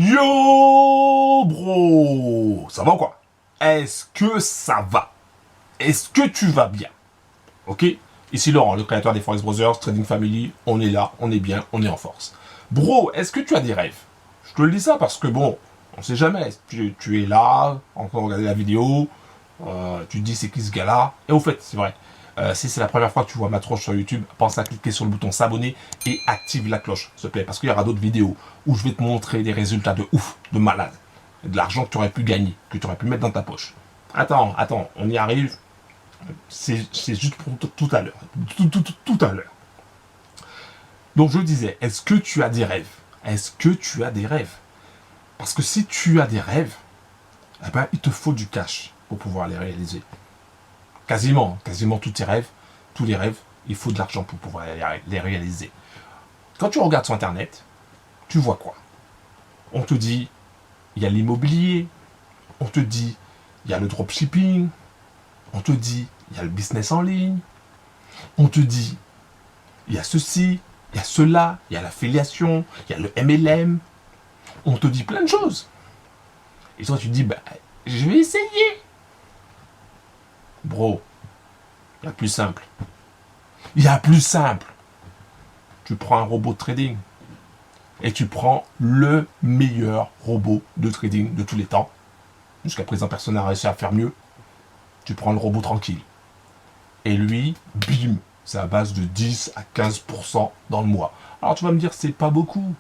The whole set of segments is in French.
Yo bro, ça va ou quoi? Est-ce que ça va? Est-ce que tu vas bien? Ok? Ici Laurent, le créateur des Forex Brothers, Trading Family, on est là, on est bien, on est en force. Bro, est-ce que tu as des rêves? Je te le dis ça parce que bon, on sait jamais. Tu es là, en train de regarder la vidéo, tu te dis c'est qui ce gars-là? Et au fait, c'est vrai. Si c'est la première fois que tu vois ma tronche sur YouTube, pense à cliquer sur le bouton s'abonner et active la cloche, s'il te plaît, parce qu'il y aura d'autres vidéos où je vais te montrer des résultats de ouf, de malade, de l'argent que tu aurais pu gagner, que tu aurais pu mettre dans ta poche. Attends, on y arrive. C'est juste pour tout à l'heure. Tout à l'heure. Donc je disais, est-ce que tu as des rêves? Est-ce que tu as des rêves? Parce que si tu as des rêves, eh ben, il te faut du cash pour pouvoir les réaliser. Quasiment tous les rêves, il faut de l'argent pour pouvoir les réaliser. Quand tu regardes sur Internet, tu vois quoi? On te dit, il y a l'immobilier, on te dit, il y a le dropshipping, on te dit, il y a le business en ligne, on te dit, il y a ceci, il y a cela, il y a l'affiliation, il y a le MLM, on te dit plein de choses. Et toi, tu te dis, bah, je vais essayer. Bro, il y a plus simple. Il y a plus simple. Tu prends un robot de trading et tu prends le meilleur robot de trading de tous les temps. Jusqu'à présent, personne n'a réussi à faire mieux. Tu prends le robot tranquille. Et lui, bim, c'est à base de 10 à 15% dans le mois. Alors tu vas me dire, c'est pas beaucoup.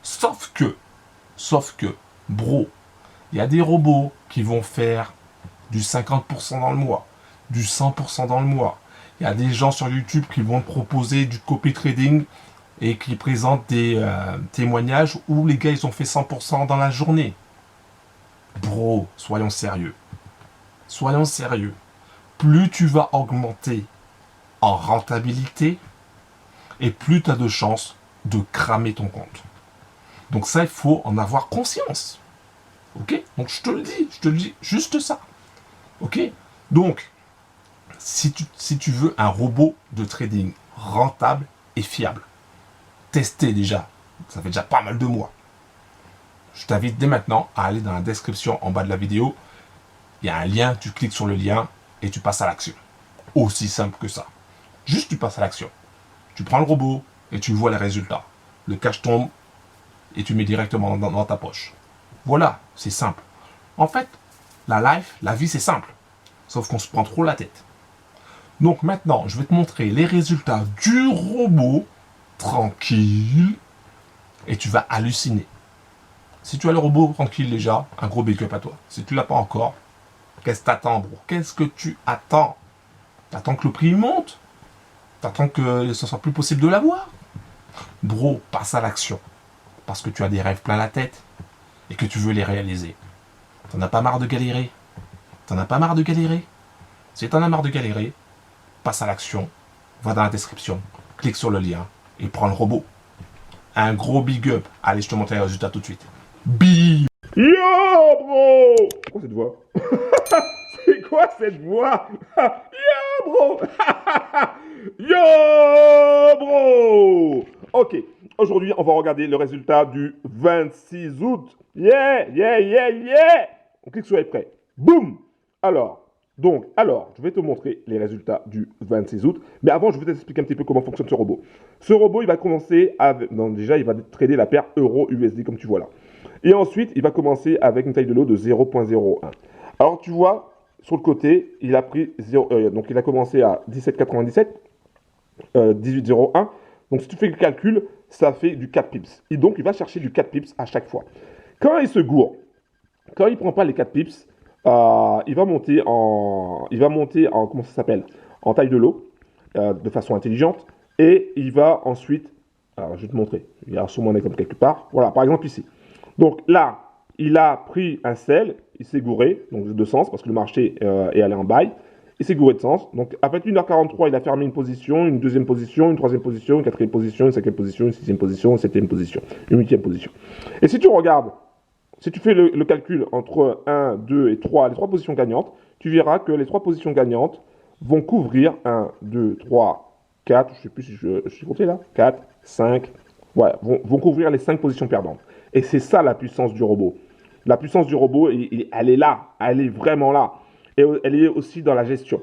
Sauf que, bro, il y a des robots qui vont faire du 50% dans le mois, du 100% dans le mois. Il y a des gens sur YouTube qui vont te proposer du copy trading et qui présentent des témoignages où les gars, ils ont fait 100% dans la journée. Bro, soyons sérieux. Soyons sérieux. Plus tu vas augmenter en rentabilité et plus tu as de chances de cramer ton compte. Donc ça, il faut en avoir conscience. Ok? Donc je te le dis, juste ça. Ok? Donc, si tu veux un robot de trading rentable et fiable, testez déjà. Ça fait déjà pas mal de mois. Je t'invite dès maintenant à aller dans la description en bas de la vidéo. Il y a un lien, tu cliques sur le lien et tu passes à l'action. Aussi simple que ça. Juste tu passes à l'action. Tu prends le robot et tu vois les résultats. Le cash tombe et tu mets directement dans ta poche. Voilà, c'est simple. En fait, la vie c'est simple. Sauf qu'on se prend trop la tête. Donc maintenant, je vais te montrer les résultats du robot tranquille et tu vas halluciner. Si tu as le robot tranquille déjà, un gros big up à toi. Si tu l'as pas encore, qu'est-ce que t'attends, bro? Qu'est-ce que tu attends? T'attends que le prix monte? T'attends que ce soit plus possible de l'avoir? Bro, passe à l'action. Parce que tu as des rêves plein la tête et que tu veux les réaliser. T'en as pas marre de galérer? Si t'en as marre de galérer, passe à l'action, va dans la description, clique sur le lien et prends le robot. Un gros big up. Allez, je te montre les résultats tout de suite. Bim! Yo, bro! C'est quoi cette voix? C'est quoi cette voix? Yo, bro! Yo, bro! Ok, aujourd'hui, on va regarder le résultat du 26 août. Yeah! On clique sur les prêts. Boum! Alors, je vais te montrer les résultats du 26 août. Mais avant, je vais t'expliquer un petit peu comment fonctionne ce robot. Ce robot, il va commencer avec... Non, déjà, il va trader la paire euro-USD, comme tu vois là. Et ensuite, il va commencer avec une taille de lot de 0.01. Alors, tu vois, sur le côté, il a pris 0, donc il a commencé à 17,97, 18,01. Donc, si tu fais le calcul, ça fait du 4 pips. Et donc, il va chercher du 4 pips à chaque fois. Quand il se gourre, quand il ne prend pas les 4 pips, il va monter en, comment ça s'appelle, en taille de lot, de façon intelligente. Et il va ensuite, alors je vais te montrer, il y a sûrement un exemple quelque part. Voilà, par exemple ici. Donc là, il a pris un sell, il s'est gouré, donc de sens, parce que le marché est allé en buy. Il s'est gouré de sens. Donc à 21h43, il a fermé une position, une deuxième position, une troisième position, une quatrième position, une cinquième position, une sixième position, une septième position, une huitième position. Et si tu regardes, si tu fais le calcul entre 1, 2 et 3, les trois positions gagnantes, tu verras que les trois positions gagnantes vont couvrir 1, 2, 3, 4, je ne sais plus si je suis compté là, 4, 5, Ouais, vont couvrir les 5 positions perdantes. Et c'est ça la puissance du robot. La puissance du robot, elle est là. Elle est vraiment là. Et elle est aussi dans la gestion.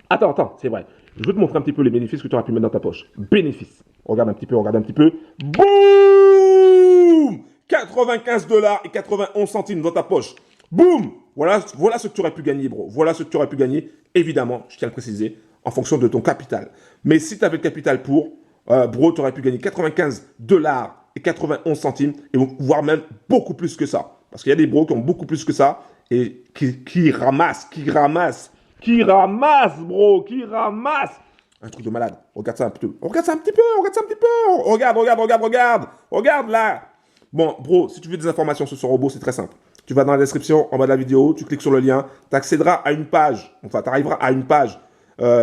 Attends, c'est vrai. Je veux te montrer un petit peu les bénéfices que tu aurais pu mettre dans ta poche. Bénéfices. Regarde un petit peu, regarde un petit peu. Boum 95 dollars et 91 centimes dans ta poche. Boum voilà ce que tu aurais pu gagner, bro. Voilà ce que tu aurais pu gagner. Évidemment, je tiens à le préciser, en fonction de ton capital. Mais si tu avais le capital pour, bro, tu aurais pu gagner 95 dollars et 91 centimes, et voire même beaucoup plus que ça. Parce qu'il y a des bros qui ont beaucoup plus que ça et qui ramassent, bro, qui ramassent. Un truc de malade. Regarde ça un peu. Regarde ça un petit peu. Regarde là. Bon, bro, si tu veux des informations sur ce robot, c'est très simple. Tu vas dans la description, en bas de la vidéo, tu cliques sur le lien, tu accéderas à une page. Enfin, tu arriveras à une page.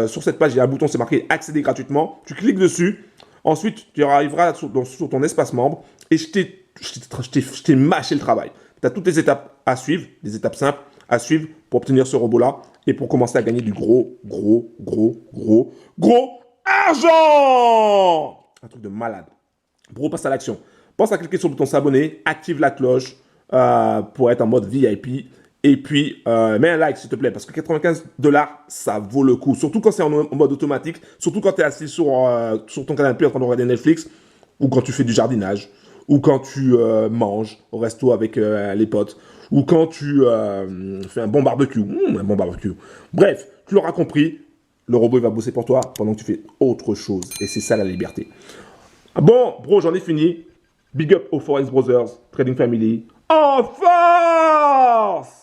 Sur cette page, il y a un bouton, c'est marqué accéder gratuitement. Tu cliques dessus. Ensuite, tu arriveras sur ton espace membre et je t'ai mâché le travail. Tu as toutes les étapes à suivre, des étapes simples à suivre pour obtenir ce robot-là et pour commencer à gagner du gros argent. Un truc de malade. Bro, passe à l'action. Pense à cliquer sur le bouton s'abonner, active la cloche pour être en mode VIP. Et puis, mets un like s'il te plaît, parce que 95 dollars, ça vaut le coup. Surtout quand c'est en mode automatique, surtout quand tu es assis sur ton canapé en train de regarder Netflix, ou quand tu fais du jardinage, ou quand tu manges au resto avec les potes, ou quand tu fais un bon barbecue. Un bon barbecue. Bref, tu l'auras compris, le robot il va bosser pour toi pendant que tu fais autre chose. Et c'est ça la liberté. Bon, bro, j'en ai fini. Big up aux Forex Brothers, Trading Family. En force!